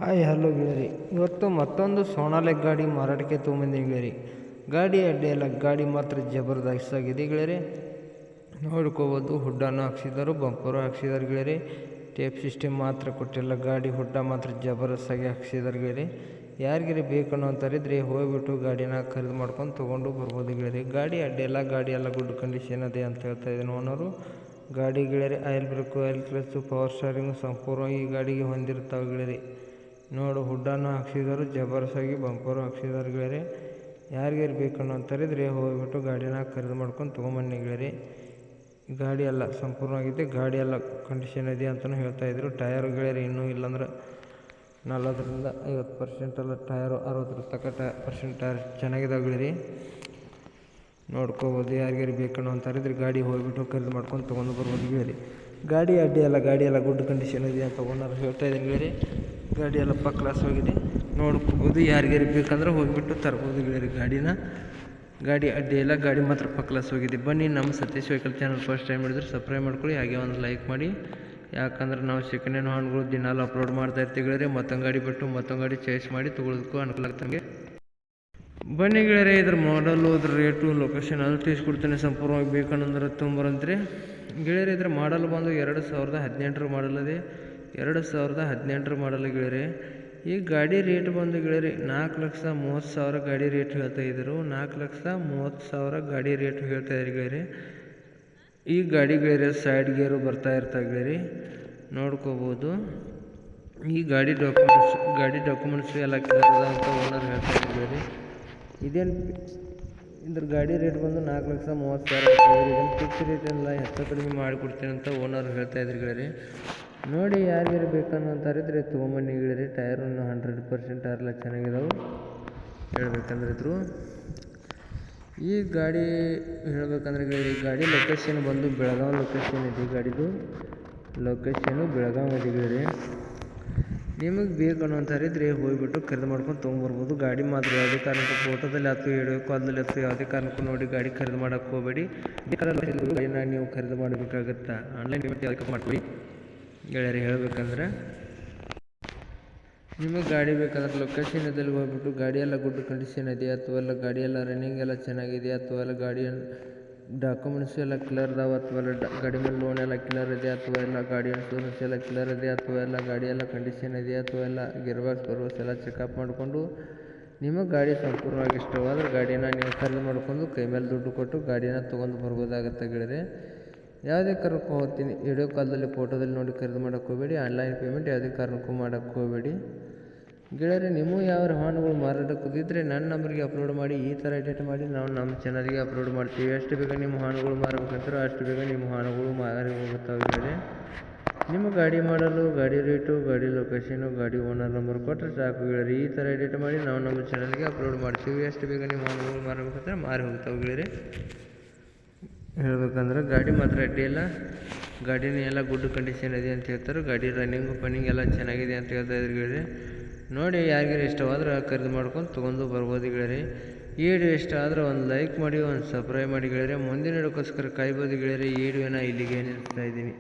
Hi hello ಗೆಳೆಯರಿ, ಇವತ್ತು ಮತ್ತೊಂದು ಸೋನಾಲಿಕ್ ಗಾಡಿ ಮಾರಾಟಕ್ಕೆ ತೊಗೊಂಬಂದಿನಿ ಗೆಳೆಯರಿ. ಗಾಡಿ ಅಡ್ಡಿ ಎಲ್ಲ, ಗಾಡಿ ಮಾತ್ರ ಜಬರ್ದಸ್ತ್ ಆಗಿದೆ ಗೆಳೆಯರಿ. ನೋಡ್ಕೋಬೋದು, ಹುಡ್ಡನ್ನು ಹಾಕ್ಸಿದ್ದಾರೆ, ಬಂಪರು ಹಾಕ್ಸಿದ್ದಾರೆ ಗೆಳೆಯರಿ. ಟೇಪ್ ಸಿಸ್ಟಮ್ ಮಾತ್ರ ಕೊಟ್ಟಿಲ್ಲ, ಗಾಡಿ ಹುಡ್ಡ ಮಾತ್ರ ಜಬರ್ದಸ್ತಾಗಿ ಹಾಕ್ಸಿದ್ದಾರೆ ಗೆಳೆಯರಿ. ಯಾರಿಗಾರಿ ಬೇಕನ್ನೋ ಅಂತಾರಿದ್ರೆ ಹೋಗ್ಬಿಟ್ಟು ಗಾಡಿನ ಖರೀದಿ ಮಾಡ್ಕೊಂಡು ತೊಗೊಂಡು ಬರ್ಬೋದು ಗೆಳೆಯರಿ. ಗಾಡಿ ಅಡ್ಡಿ ಎಲ್ಲ, ಗಾಡಿ ಎಲ್ಲ ಗುಡ್ ಕಂಡೀಷನ್ ಅದೇ ಅಂತ ಹೇಳ್ತಾ ಇದ್ದೀನಿ ಓನರು. ಗಾಡಿ ಗೆಳೆಯರಿ oil brake, oil clutch, power steering ಸಂಪೂರ್ಣವಾಗಿ ಈ ಗಾಡಿಗೆ ಹೊಂದಿರ್ತಾವೆ ಗೆಳೆಯರಿ. ನೋಡು, ಹುಡ್ಡನ್ನು ಹಾಕ್ಸಿದ್ದಾರೆ, ಜಬರ್ಸಾಗಿ ಬಂಪರು ಹಾಕ್ಸಿದ್ದಾರೆ ಗೆಳೆಯರಿ. ಯಾರಿಗಾರು ಬೇಕನ್ನೋ ಅಂತಾರಿದ್ರೆ ಹೋಗ್ಬಿಟ್ಟು ಗಾಡಿನ ಖರೀದಿ ಮಾಡ್ಕೊಂಡು ತೊಗೊಂಬನ್ನಿ ಗೆಳೆಯರಿ. ಗಾಡಿ ಎಲ್ಲ ಸಂಪೂರ್ಣವಾಗಿದೆ, ಗಾಡಿ ಎಲ್ಲ ಕಂಡೀಷನ್ ಇದೆ ಅಂತಲೂ ಹೇಳ್ತಾಯಿದ್ರು. ಟಯರು ಗೆಳೆಯರಿ ಇನ್ನೂ ಇಲ್ಲಾಂದ್ರೆ 40ರಿಂದ 50% ಎಲ್ಲ ಟಯರು, 60 ತನಕ ಪರ್ಸೆಂಟ್ ಟಯರ್ ಚೆನ್ನಾಗಿದ್ದಾವೆ ಗೆಳೆಯರಿ. ನೋಡ್ಕೋಬೋದು, ಯಾರಿಗಾರು ಬೇಕನ್ನೋ ಅಂತಾರಿದ್ರೆ ಗಾಡಿ ಹೋಗ್ಬಿಟ್ಟು ಖರೀದಿ ಮಾಡ್ಕೊಂಡು ತೊಗೊಂಡು ಬರ್ಬೋದು ಗೆಳೆಯರಿ. ಗಾಡಿ ಅಡ್ಡಿ ಎಲ್ಲ, ಗಾಡಿ ಎಲ್ಲ ಗುಡ್ ಕಂಡೀಷನ್ ಇದೆ ಅಂತ ಓನರ್ ಹೇಳ್ತಾ ಇದ್ದೀನಿ ಗೆಳೆಯರಿ. ಗಾಡಿ ಎಲ್ಲ ಕ್ಲಾಸ್ ಹೋಗಿದೆ, ನೋಡ್ಕೋಬೋದು. ಯಾರಿಗಾರು ಬೇಕಂದ್ರೆ ಹೋಗಿಬಿಟ್ಟು ತರ್ಬೋದು ಗೆಳೆಯರಿ ಗಾಡಿನ. ಗಾಡಿ ಅಡ್ಡಿ ಇಲ್ಲ, ಗಾಡಿ ಮಾತ್ರ ಕ್ಲಾಸ್ ಹೋಗಿದೆ. ಬನ್ನಿ, ನಮ್ಮ Satish vehicle channel first time ಹಿಡಿದ್ರೆ ಸಬ್ಸ್ಕ್ರೈಬ್ ಮಾಡ್ಕೊಳ್ಳಿ, ಹಾಗೆ ಒಂದು ಲೈಕ್ ಮಾಡಿ. ಯಾಕಂದ್ರೆ ನಾವು ಸೆಕೆಂಡ್ ಹ್ಯಾಂಡ್ ವಾಹನಗಳು ದಿನಾಲು ಅಪ್ಲೋಡ್ ಮಾಡ್ತಾ ಇರ್ತೀವಿ ಗೆಳೆಯರಿ. ಮತ್ತೊಂದು ಗಾಡಿ ಬಿಟ್ಟು ಮತ್ತೊಂದು ಗಾಡಿ ಚಾಯ್ಸ್ ಮಾಡಿ ತೊಗೊಳೋದಕ್ಕೂ ಅನುಕೂಲ ಆಗ್ತಂಗೆ. ಬನ್ನಿ ಗೆಳೆಯರಿ, ಇದ್ರ ಮಾಡಲು, ಇದ್ರ ರೇಟು, ಲೊಕೇಶನ್ ಅದು ತಿಳಿಸ್ಕೊಡ್ತೇನೆ. ಸಂಪೂರ್ಣವಾಗಿ ಬೇಕನ್ನಂದ್ರೆ ತೊಗೊಂಬರಂತ್ರಿ ಗೆಳೆಯರಿ. ಇದ್ರ ಮಾಡಲ್ ಬಂದು 2018 ಮಾಡಲ್ ಇದೆ. 2018 ಮಾಡಲ್ ಗೆಳೆಯರಿ. ಈ ಗಾಡಿ ರೇಟ್ ಬಂದು ಗೆಳೆಯರಿ 4,30,000 ಗಾಡಿ ರೇಟ್ ಹೇಳ್ತಾ ಇದ್ರು. 4,30,000 ಗಾಡಿ ರೇಟ್ ಹೇಳ್ತಾ ಇದ್ರು ಗೆಳೆಯರಿ. ಈ ಗಾಡಿ ಗೆಳೆಯರಿ ಸೈಡ್ ಗೇರು ಬರ್ತಾ ಇರ್ತಾವೆ ಗೆಳೆಯರಿ, ನೋಡ್ಕೋಬೋದು. ಈ ಗಾಡಿ ಡಾಕ್ಯುಮೆಂಟ್ಸ್ ಎಲ್ಲ ಕ್ಲಿಯರ್ ಅಂತ ಓನರ್ ಹೇಳ್ತಾ ಇದ್ರು ಗೆಳೆಯರಿ. ಇದೇನು ಇದ್ರ ಗಾಡಿ ರೇಟ್ ಬಂದು 4,30,000 ಇದನ್ನು ಫಿಕ್ಸ್ ರೇಟ್ ಎಲ್ಲ ಹೆಚ್ಚು ಕಡಿಮೆ ಮಾಡಿಕೊಡ್ತೀನಿ ಅಂತ ಓನರ್ ಹೇಳ್ತಾ ಇದ್ರು ಗೆಳೆಯರಿ. ನೋಡಿ, ಯಾರಿಗಾರು ಬೇಕನ್ನೋ ಅಂತಾರಿದ್ರೆ ತೊಗೊಂಬನ್ನಿ ಗೆಳೆಯರಿ. ಟೈರನ್ನು 100% ಟೈರೆಲ್ಲ ಚೆನ್ನಾಗಿದಾವೆ ಹೇಳ್ಬೇಕಂದ್ರೆ ಇದ್ರು. ಈ ಗಾಡಿ ಹೇಳ್ಬೇಕಂದ್ರೆ ಗೆಳೆಯರಿ, ಗಾಡಿ ಲೊಕೇಶನ್ ಬಂದು ಬೆಳಗಾವಿ ಲೊಕೇಶನ್ ಇದೆ. ಗಾಡಿದು ಲೊಕೇಶನು ಬೆಳಗಾವಿ ಇದೆ ಗೆಳೆಯರಿ. ನಿಮಗೆ ಬೇಕನ್ನೋ ಅಂತಾರಿದ್ರೆ ಹೋಗಿಬಿಟ್ಟು ಖರೀದಿ ಮಾಡ್ಕೊಂಡು ತೊಗೊಂಬರ್ಬೋದು. ಗಾಡಿ ಮಾತ್ರ ಯಾವುದೇ ಕಾರಣಕ್ಕೂ ಫೋಟೋದಲ್ಲಿ ಹತ್ತು, ವಿಡಿಯೋ ಕಾಲದಲ್ಲಿ ಹತ್ತು, ಯಾವುದೇ ಕಾರಣಕ್ಕೂ ನೋಡಿ ಗಾಡಿ ಖರೀದಿ ಮಾಡೋಕ್ಕೆ ಹೋಗಬೇಡಿ. ಗಾಡಿನ ನೀವು ಖರೀದಿ ಮಾಡಬೇಕಾಗತ್ತಾ, ಆನ್ಲೈನ್ ಪೇಮೆಂಟ್ ಮಾಡ್ಕೊಳ್ಳಿ ಗೆಳೆಯರಿ. ಹೇಳ್ಬೇಕಂದ್ರೆ ನಿಮಗೆ ಗಾಡಿ ಬೇಕಾದ್ರೆ ಲೊಕೇಶನ್ ಇದ್ದಲ್ಲಿ ಹೋಗ್ಬಿಟ್ಟು ಗಾಡಿ ಎಲ್ಲ ಗುಡ್ ಕಂಡೀಷನ್ ಇದೆಯಾ, ಅಥವಾ ಎಲ್ಲ ಗಾಡಿ ಎಲ್ಲ ರನ್ನಿಂಗ್ ಎಲ್ಲ ಚೆನ್ನಾಗಿದೆಯಾ, ಅಥವಾ ಎಲ್ಲ ಗಾಡಿ ಡಾಕ್ಯುಮೆಂಟ್ಸ್ ಎಲ್ಲ ಕ್ಲಿಯರ್ ಇದಾವೆ, ಅಥವಾ ಎಲ್ಲ ಗಾಡಿ ಮೇಲೆ ಲೋನ್ ಎಲ್ಲ ಕ್ಲಿಯರ್ ಇದೆ, ಅಥವಾ ಎಲ್ಲ ಗಾಡಿ ಇನ್ಶೂರೆನ್ಸ್ ಎಲ್ಲ ಕ್ಲಿಯರ್ ಇದೆ, ಅಥವಾ ಎಲ್ಲ ಗಾಡಿ ಎಲ್ಲ ಕಂಡೀಷನ್ ಇದೆಯಾ, ಅಥವಾ ಎಲ್ಲ ಗಿರ್ಬಾಕ್ಸ್ ಬರ್ಬಾಕ್ಸ್ ಎಲ್ಲ ಚೆಕಪ್ ಮಾಡಿಕೊಂಡು ನಿಮಗೆ ಗಾಡಿ ಸಂಪೂರ್ಣವಾಗಿ ಇಷ್ಟವಾದ್ರೆ ಗಾಡಿನ ನೀವು ಖರೀದಿ ಮಾಡ್ಕೊಂಡು ಕೈ ಮೇಲೆ ದುಡ್ಡು ಕೊಟ್ಟು ಗಾಡಿನ ತೊಗೊಂಡು ಬರ್ಬೋದಾಗುತ್ತೆ ಗೆಳೆಯರಿ. ಯಾವುದೇ ಕಾರಣಕ್ಕೂ ಹೋಗ್ತೀನಿ ವಿಡಿಯೋ ಕಾಲದಲ್ಲಿ ಫೋಟೋದಲ್ಲಿ ನೋಡಿ ಖರೀದಿ ಮಾಡೋಕ್ಕೆ ಹೋಗಬೇಡಿ. ಆನ್ಲೈನ್ ಪೇಮೆಂಟ್ ಯಾವುದೇ ಕಾರಣಕ್ಕೂ ಮಾಡೋಕ್ಕೆ ಹೋಗಬೇಡಿ ಗೆಳೆಯರಿ. ನೀವು ಯಾವ ವಾಹನಗಳು ಮಾರಾಟಕ್ಕಿದ್ರೆ ನನ್ನ ನಂಬರ್ಗೆ ಅಪ್ಲೋಡ್ ಮಾಡಿ, ಈ ಥರ ಎಡಿಟ್ ಮಾಡಿ ನಾವು ನಮ್ಮ ಚಾನಲ್ಗೆ ಅಪ್ಲೋಡ್ ಮಾಡ್ತೀವಿ. ಎಷ್ಟು ಬೇಗ ನಿಮ್ಮ ವಾಹನಗಳು ಮಾರಬೇಕಂತಾರೋ ಅಷ್ಟು ಬೇಗ ನಿಮ್ಮ ವಾಹನಗಳು ಮಾರಿ ಹೋಗುತ್ತವೆ ಗೆಳೆಯರಿ. ನಿಮ್ಮ ಗಾಡಿ ಮಾಡಲು, ಗಾಡಿ ರೇಟು, ಗಾಡಿ ಲೊಕೇಶನು, ಗಾಡಿ ಓನರ್ ನಂಬರ್ ಕೊಟ್ಟರೆ ಸಾಕು ಗೆಳೆಯರಿ. ಈ ಥರ ಎಡಿಟ್ ಮಾಡಿ ನಾವು ನಮ್ಮ ಚಾನಲ್ಗೆ ಅಪ್ಲೋಡ್ ಮಾಡ್ತೀವಿ. ಎಷ್ಟು ಬೇಗ ನಿಮ್ಮ ವಾಹನಗಳು ಮಾರಬೇಕಂದ್ರೆ ಮಾರಿ ಹೋಗ್ತಾವೆ ಗೆಳೆಯರಿ. ಹೇಳ್ಬೇಕಂದ್ರೆ ಗಾಡಿ ಮಾತ್ರ ಅಡ್ಡಿ ಇಲ್ಲ, ಗಾಡಿನ ಎಲ್ಲ ಗುಡ್ ಕಂಡೀಷನ್ ಇದೆ ಅಂತ ಹೇಳ್ತಾರೆ. ಗಾಡಿ ರನ್ನಿಂಗ್ ಎಲ್ಲ ಚೆನ್ನಾಗಿದೆ ಅಂತ ಹೇಳ್ತಾ ಇದ್ರು ಗೆಳೆಯರಿ. ನೋಡಿ, ಯಾರಿಗಾರು ಇಷ್ಟವಾದ್ರೆ ಖರೀದಿ ಮಾಡ್ಕೊಂಡು ತೊಗೊಂಡು ಬರ್ಬೋದು ಗೆಳೆಯರಿ. ಈ ವಿಡಿಯೋ ಇಷ್ಟ ಆದರೆ ಒಂದು ಲೈಕ್ ಮಾಡಿ, ಒಂದು ಸಬ್ಸ್ಕ್ರೈಬ್ ಮಾಡಿ ಗೆಳೆಯರಿ. ಮುಂದಿನ ವಿಡಿಯೋಕ್ಕೋಸ್ಕರ ಕಾಯ್ಬೋದು ಗೆಳೆಯರಿ. ಈ ವಿಡಿಯೋನ ಇಲ್ಲಿಗೆ ನಿಲ್ಲಿಸ್ತಾ ಇದ್ದೀನಿ.